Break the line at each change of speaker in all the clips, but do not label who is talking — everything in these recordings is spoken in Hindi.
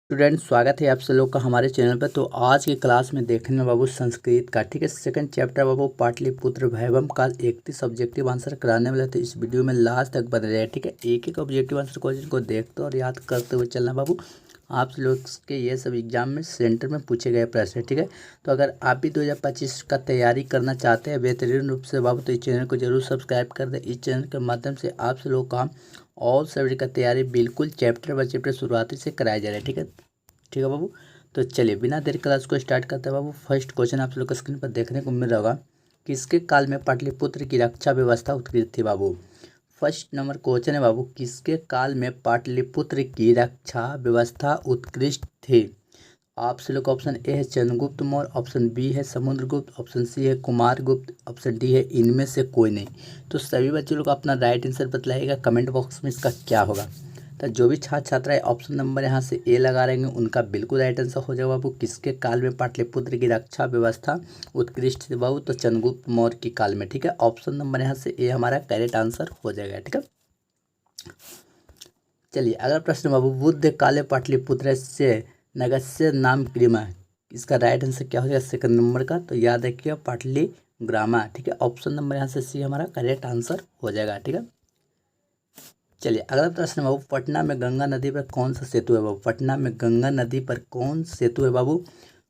स्टूडेंट, स्वागत है आप सब लोग का हमारे चैनल पर। तो आज की क्लास में देखने में बाबू संस्कृत का, ठीक है, सेकंड चैप्टर बाबू पाटलिपुत्र वैभव काल 31 ऑब्जेक्टिव आंसर कराने वाले थे। इस वीडियो में लास्ट तक बने रहे, ठीक है। एक एक ऑब्जेक्टिव आंसर क्वेश्चन को देखते और याद करते हुए चलना बाबू। आप लोग के ये सब एग्जाम में सेंटर में पूछे गए प्रश्न है, ठीक है। तो अगर आप भी 2025 का तैयारी करना चाहते हैं बेहतरीन रूप से बाबू, तो इस चैनल को जरूर सब्सक्राइब कर दें। इस चैनल के माध्यम से आप सब लोग का ऑल सब्जेक्ट का तैयारी बिल्कुल चैप्टर बाय चैप्टर शुरुआती से कराया जा रहा है, ठीक है। ठीक है बाबू। तो चलिए बिना देर क्लास को स्टार्ट करते हैं बाबू। फर्स्ट क्वेश्चन आप लोग को स्क्रीन पर देखने को मिल रहा होगा। किसके काल में पाटलिपुत्र की रक्षा व्यवस्था उत्कृष्ट थी बाबू। फर्स्ट नंबर क्वेश्चन है बाबू, किसके काल में पाटलिपुत्र की रक्षा व्यवस्था उत्कृष्ट थी। आप लोग ऑप्शन ए है चंद्रगुप्त मौर्य, ऑप्शन बी है समुद्रगुप्त, ऑप्शन सी है कुमारगुप्त, ऑप्शन डी है इनमें से कोई नहीं। तो सभी बच्चे लोग अपना राइट आंसर बतलाइएगा कमेंट बॉक्स में इसका क्या होगा। तो जो भी छात्र छात्राएं ऑप्शन नंबर यहाँ से ए लगा रहेंगे उनका बिल्कुल राइट आंसर हो जाएगा बाबू। किसके काल में पाटलिपुत्र की रक्षा व्यवस्था उत्कृष्ट थी बाबू, तो चंद्रगुप्त मौर्य के काल में, ठीक है। ऑप्शन नंबर यहाँ से ए हमारा करेक्ट आंसर हो जाएगा, ठीक है। चलिए अगला प्रश्न बाबू, बुद्ध काले पाटलिपुत्र से नगस्य नाम ग्रामा, इसका राइट आंसर क्या हो जाएगा सेकंड नंबर का। तो याद रखिएगा पाटली ग्रामा, ठीक है। ऑप्शन नंबर यहाँ से सी हमारा करेक्ट आंसर हो जाएगा, ठीक है। चलिए अगला प्रश्न बाबू, पटना में गंगा नदी पर कौन सा सेतु है बाबू। पटना में गंगा नदी पर कौन सेतु है बाबू।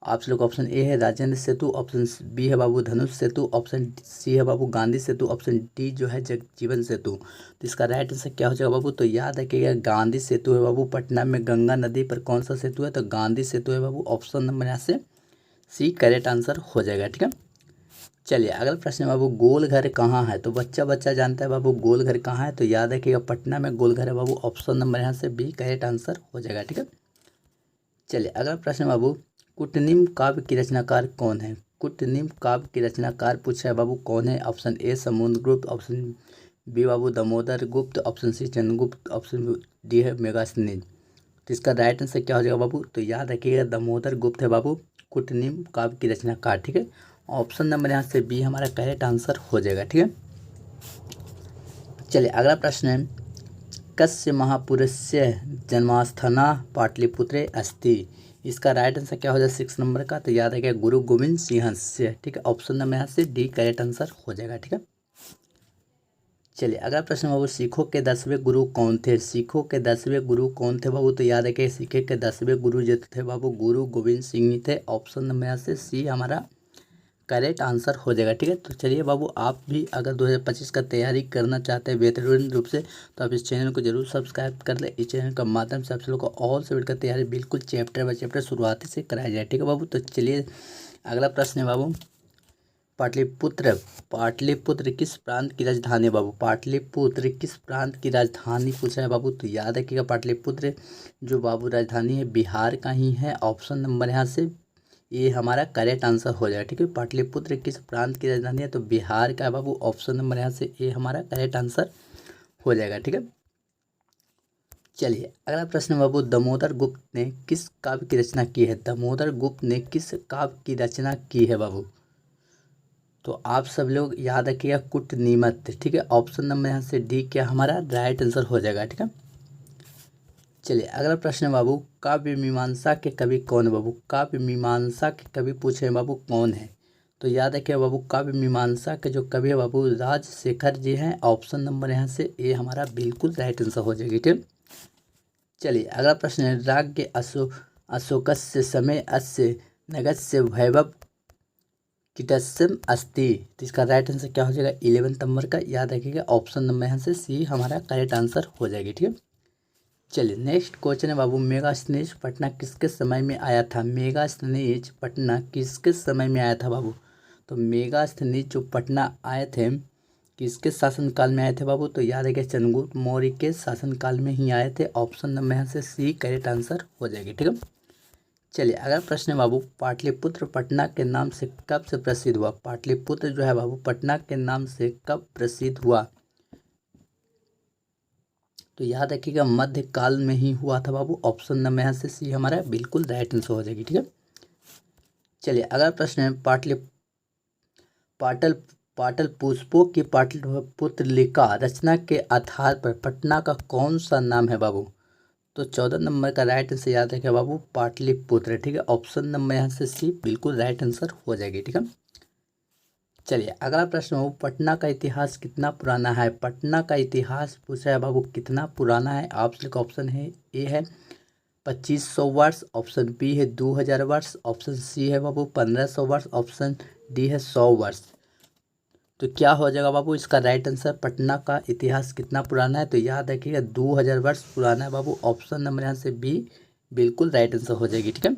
आप लोग ऑप्शन ए है राजेंद्र सेतु, ऑप्शन बी है बाबू धनुष सेतु, ऑप्शन सी है बाबू गांधी सेतु, ऑप्शन डी जो है जगजीवन सेतु। तो इसका राइट आंसर क्या हो जाएगा बाबू। तो याद रखिएगा गांधी सेतु है बाबू। पटना में गंगा नदी पर कौन सा सेतु है, तो गांधी सेतु है बाबू। ऑप्शन नंबर यहाँ से सी करेक्ट आंसर हो जाएगा, ठीक है। चलिए अगला प्रश्न है बाबू, गोलघर कहाँ है। तो बच्चा बच्चा जानता है बाबू गोलघर कहाँ है। तो याद रखिएगा पटना में गोलघर है बाबू। ऑप्शन नंबर यहाँ से बी करेक्ट आंसर हो जाएगा, ठीक है। चलिए अगला प्रश्न है बाबू, कुटनिम काव्य की रचनाकार कौन है। कुटनिम काव्य की रचनाकार पूछा है बाबू कौन है। Option A Samudragupta, option B Babu Damodar Gupta, option C Chandragupta, option D है मेगास्थनीज। तो इसका राइट आंसर क्या हो जाएगा बाबू। तो याद रखिएगा दामोदर गुप्त है बाबू कुटनिम काव्य की रचनाकार, ठीक है। ऑप्शन नंबर यहाँ से बी हमारा करेक्ट आंसर हो जाएगा, ठीक है। चलिए अगला प्रश्न है, कस्य महापुरुषस्य जन्मास्थाना पाटलिपुत्रे अस्ति, इसका राइट आंसर क्या हो जाएगा सिक्स नंबर का। तो याद रखिएगा गुरु गोविंद सिंहस्य, ठीक है। ऑप्शन नंबर यहाँ से डी करेक्ट आंसर हो जाएगा, ठीक है। चलिए अगला प्रश्न बाबू, सिखों के 10वें गुरु कौन थे। सिखों के 10वें गुरु कौन थे बाबू। तो याद रखिए सिखे के 10वें गुरु जो थे बाबू गुरु गोविंद सिंह ही थे। ऑप्शन नंबर यहाँ से सी हमारा करेक्ट आंसर हो जाएगा, ठीक है। तो चलिए बाबू, आप भी अगर 2025 का तैयारी करना चाहते हैं बेहतरीन रूप से, तो आप इस चैनल को जरूर सब्सक्राइब कर लें। इस चैनल का माध्यम से आप लोग को ऑल सब्जेक्ट का तैयारी बिल्कुल चैप्टर बाय चैप्टर शुरुआती से कराया जाए, ठीक है बाबू। तो चलिए अगला प्रश्न है बाबू, पाटलिपुत्र पाटलिपुत्र किस प्रांत की राजधानी है बाबू। पाटलिपुत्र किस प्रांत की राजधानी पूछा है बाबू। तो याद रखिएगा पाटलिपुत्र जो बाबू राजधानी है बिहार का ही है। ऑप्शन नंबर यहाँ से ये हमारा करेक्ट आंसर हो जाएगा, ठीक है। पाटलिपुत्र किस प्रांत की राजधानी है, तो बिहार का है बाबू। ऑप्शन नंबर यहाँ से ए हमारा करेक्ट आंसर हो जाएगा, ठीक है। चलिए अगला प्रश्न बाबू, दामोदर गुप्त ने किस काव्य की रचना की है। दामोदर गुप्त ने किस काव्य की रचना की है बाबू। तो आप सब लोग याद रखिएगा कुटनीमत, ठीक है। ऑप्शन नंबर यहाँ से डी क्या हमारा राइट आंसर हो जाएगा, ठीक है। चलिए अगला प्रश्न है बाबू, काव्य मीमांसा के कवि कौन है बाबू। काव्य मीमांसा के कवि पूछे हैं बाबू कौन है। तो याद रखिए बाबू काव्य मीमांसा के जो कवि है बाबू राजशेखर जी हैं। ऑप्शन नंबर यहाँ से ए हमारा बिल्कुल राइट आंसर हो जाएगी, ठीक। चलिए अगला प्रश्न है, राज्ञ अशोकस्य समय अस्य नगस्य वैभव कितस्यम अस्ति। तो इसका राइट आंसर क्या हो जाएगा 11 नंबर का। याद रखिएगा ऑप्शन नंबर यहाँ से सी हमारा करेक्ट आंसर हो जाएगी, ठीक है। चलिए नेक्स्ट क्वेश्चन है बाबू, मेगास्थनीज पटना किसके समय में आया था। मेगास्थनीज पटना किसके समय में आया था बाबू। तो मेगास्थनीज जो पटना आए थे किसके शासनकाल में आए थे बाबू। तो याद है कि चंद्रगुप्त मौर्य के शासनकाल में ही आए थे। ऑप्शन नंबर यहाँ से सी करेक्ट आंसर हो जाएगी, ठीक है। चलिए अगला प्रश्न है बाबू, पाटलिपुत्र पटना के नाम से कब से प्रसिद्ध हुआ। पाटलिपुत्र जो है बाबू पटना के नाम से कब प्रसिद्ध हुआ। तो याद रखिएगा मध्य काल में ही हुआ था बाबू। ऑप्शन नंबर यहाँ से सी हमारा बिल्कुल राइट आंसर हो जाएगी, ठीक है। चलिए अगला प्रश्न है, पाटल पाटल पुष्पों की पाटलिपुत्र लिखा रचना के आधार पर पटना का कौन सा नाम है बाबू। तो 14 नंबर का राइट आंसर याद रखें बाबू पाटलिपुत्र, ठीक है। ऑप्शन नंबर यहाँ से सी बिल्कुल राइट आंसर हो जाएगी, ठीक है। चलिए अगला प्रश्न हो, पटना का इतिहास कितना पुराना है। पटना का इतिहास पूछा है बाबू कितना पुराना है। आप लोग ऑप्शन है ए है 2500 वर्ष, ऑप्शन बी है 2000 वर्ष, ऑप्शन सी है बाबू 1500 वर्ष, ऑप्शन डी है 100 वर्ष। तो क्या हो जाएगा बाबू इसका राइट आंसर, पटना का इतिहास कितना पुराना है। तो याद रखिएगा 2000 वर्ष पुराना है बाबू। ऑप्शन नंबर यहाँ से बी बिल्कुल राइट आंसर हो जाएगी, ठीक है।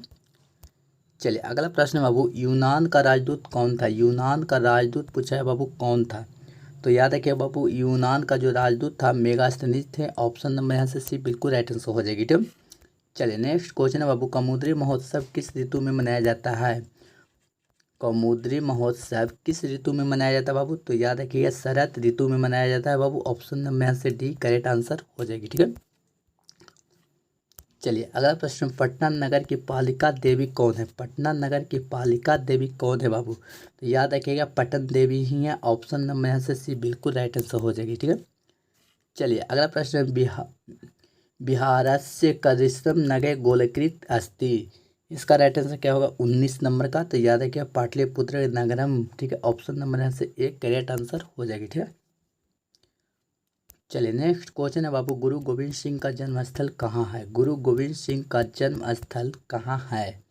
चलिए अगला प्रश्न है बाबू, यूनान का राजदूत कौन था। यूनान का राजदूत पूछा है बाबू कौन था। तो याद रखिए बाबू यूनान का जो राजदूत था मेगास्थनीज थे। ऑप्शन नंबर यहाँ से सी बिल्कुल राइट आंसर हो जाएगी, ठीक है। चलिए नेक्स्ट क्वेश्चन है बाबू, कमुद्री महोत्सव किस ऋतु में मनाया जाता है। कमुद्री महोत्सव किस ऋतु में मनाया जाता है बाबू। तो याद रखिएगा शरद ऋतु में मनाया जाता है बाबू। ऑप्शन नंबर यहाँ से डी करेक्ट आंसर हो जाएगी, ठीक है। चलिए अगला प्रश्न, पटना नगर की पालिका देवी कौन है। पटना नगर की पालिका देवी कौन है बाबू। तो याद रखिएगा पटन देवी ही है। ऑप्शन नंबर यहाँ से सी बिल्कुल राइट आंसर हो जाएगी, ठीक है। चलिए अगला प्रश्न, बिहारस्य करिश्रम नगे गोलकृत अस्ति। इसका राइट आंसर क्या होगा 19 नंबर का। तो याद रखिएगा पाटलिपुत्र नगरम, ठीक है। ऑप्शन नंबर यहाँ से एक करेक्ट आंसर हो जाएगी, ठीक है। चलिए नेक्स्ट क्वेश्चन है बाबू, गुरु गोविंद सिंह का जन्म स्थल कहाँ है। गुरु गोविंद सिंह का जन्म स्थल कहाँ है।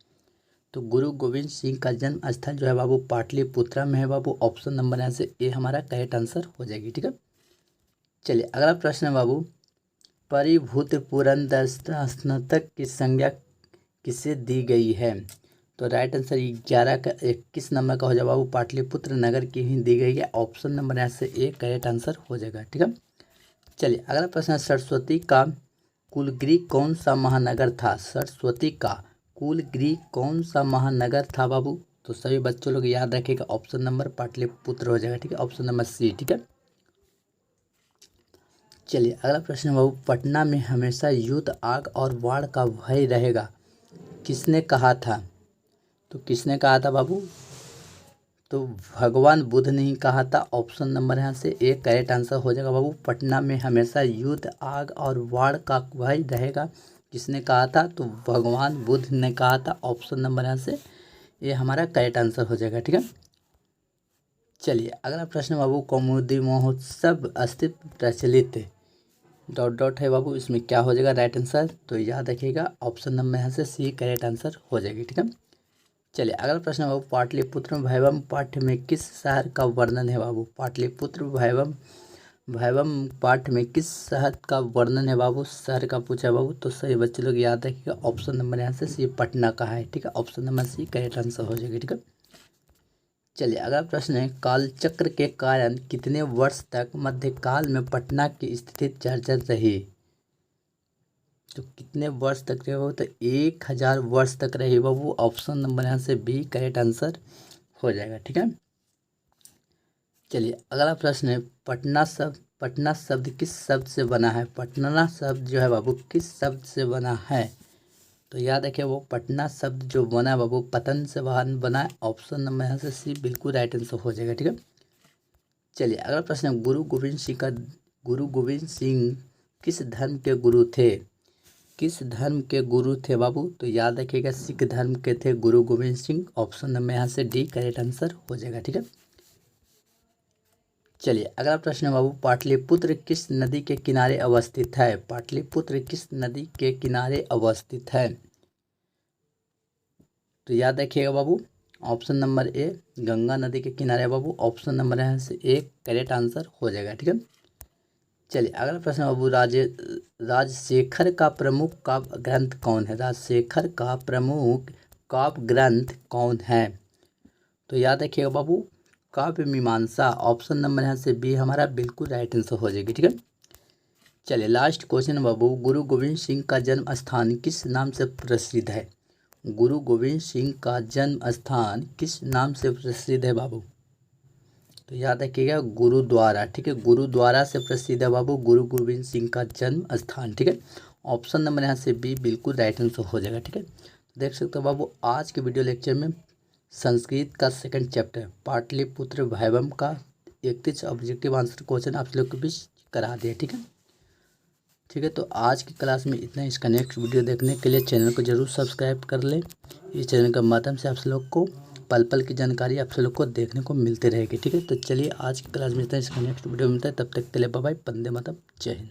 तो गुरु गोविंद सिंह का जन्म स्थल जो है बाबू पाटलिपुत्र में है बाबू। ऑप्शन नंबर यहाँ से ए हमारा करेक्ट आंसर हो जाएगी, ठीक है। चलिए अगला प्रश्न है बाबू, परिभूत पुरंदर स्नातक की संज्ञा किसे दी गई है। तो राइट आंसर 11 का 21 नंबर का हो जाएगा बाबू, पाटलिपुत्र नगर की ही दी गई है। ऑप्शन नंबर यहाँ से ए करेक्ट आंसर हो जाएगा, ठीक है। चलिए अगला प्रश्न है, सरस्वती का कुलगृह कौन सा महानगर था। सरस्वती का कुलगृह कौन सा महानगर था बाबू। तो सभी बच्चों लोग याद रखिएगा ऑप्शन नंबर पाटलिपुत्र हो जाएगा, ठीक है। ऑप्शन नंबर सी, ठीक है। चलिए अगला प्रश्न है बाबू, पटना में हमेशा युद्ध आग और बाढ़ का भय रहेगा, किसने कहा था। तो किसने कहा था बाबू। तो भगवान बुद्ध ने ही कहा था। ऑप्शन नंबर यहाँ से एक करेक्ट आंसर हो जाएगा बाबू, पटना में हमेशा युद्ध आग और बाढ़ का भय रहेगा, किसने कहा था। तो भगवान बुद्ध ने कहा था। ऑप्शन नंबर यहाँ से ये हमारा करेक्ट आंसर हो जाएगा, ठीक है। चलिए अगला प्रश्न बाबू, कौमुदी महोत्सव अस्तित्व प्रचलित डॉट डॉट है बाबू, इसमें क्या हो जाएगा राइट आंसर। तो याद रखिएगा ऑप्शन नंबर यहाँ से सी करेक्ट आंसर हो जाएगी, ठीक है। चलिए अगला प्रश्न है बाबू, पाटलिपुत्र वैभव पाठ्य में किस शहर का वर्णन है बाबू। पाटलिपुत्र वैभव पाठ्य में किस शहर का वर्णन है बाबू, शहर का पूछा है बाबू। तो सही बच्चे लोग याद रखिएगा ऑप्शन नंबर यहाँ से सी पटना का है, ठीक है। Option number C correct answer हो जाएगी, ठीक है। चलिए अगला प्रश्न है, कालचक्र के कारण कितने वर्ष तक मध्यकाल में पटना की स्थिति जर्जर रही। तो कितने वर्ष तक रहे बाबू। तो 1000 वर्ष तक रही बाबू। ऑप्शन नंबर यहाँ से बी करेक्ट आंसर हो जाएगा, ठीक है। चलिए अगला प्रश्न है, पटना शब्द किस शब्द से बना है। पटना शब्द जो है बाबू किस शब्द से बना है। तो याद रखिए वो पटना शब्द जो बना है बाबू पतन से बना है। ऑप्शन नंबर यहाँ से सी बिल्कुल राइट आंसर हो जाएगा, ठीक है। चलिए अगला प्रश्न है, गुरु गोविंद सिंह किस धर्म के गुरु थे। किस धर्म के गुरु थे बाबू। तो याद रखिएगा सिख धर्म के थे गुरु गोविंद सिंह। ऑप्शन नंबर यहाँ से डी करेक्ट आंसर हो जाएगा, ठीक है। चलिए अगला प्रश्न है बाबू, पाटलिपुत्र किस नदी के किनारे अवस्थित है। पाटलिपुत्र किस नदी के किनारे अवस्थित है। तो याद रखिएगा बाबू ऑप्शन नंबर ए गंगा नदी के किनारे बाबू। ऑप्शन नंबर यहाँ से एक करेक्ट आंसर हो जाएगा, ठीक है। चलिए अगला प्रश्न बाबू, राजशेखर का प्रमुख काव्य ग्रंथ कौन है। राजशेखर का प्रमुख काव्य ग्रंथ कौन है। तो याद रखिएगा बाबू काव्य मीमांसा। ऑप्शन नंबर यहाँ से बी हमारा बिल्कुल राइट आंसर हो जाएगी, ठीक है। चलिए लास्ट क्वेश्चन बाबू, गुरु गोविंद सिंह का जन्म स्थान किस नाम से प्रसिद्ध है। गुरु गोविंद सिंह का जन्म स्थान किस नाम से प्रसिद्ध है बाबू। तो याद रखिएगा गुरुद्वारा, ठीक है। गुरुद्वारा से प्रसिद्ध है बाबू गुरु गोविंद सिंह का जन्म स्थान, ठीक है। ऑप्शन नंबर यहाँ से बी बिल्कुल राइट आंसर हो जाएगा, ठीक है। देख सकते हो बाबू आज के वीडियो लेक्चर में संस्कृत का सेकंड चैप्टर पाटलिपुत्र वैभव का 31 ऑब्जेक्टिव आंसर क्वेश्चन आप लोग को भी करा दिया, ठीक है। ठीक है, तो आज की क्लास में इतना। इसका नेक्स्ट वीडियो देखने के लिए चैनल को जरूर सब्सक्राइब कर लें। इस चैनल के माध्यम से आप लोग को पल पल की जानकारी आप लोग को देखने को मिलती रहेगी। ठीक है, तो चलिए आज की क्लास में इतना। इसका नेक्स्ट वीडियो मिलता है, तब तक के लिए बाय बाय। वंदे मातरम, जय हिंद।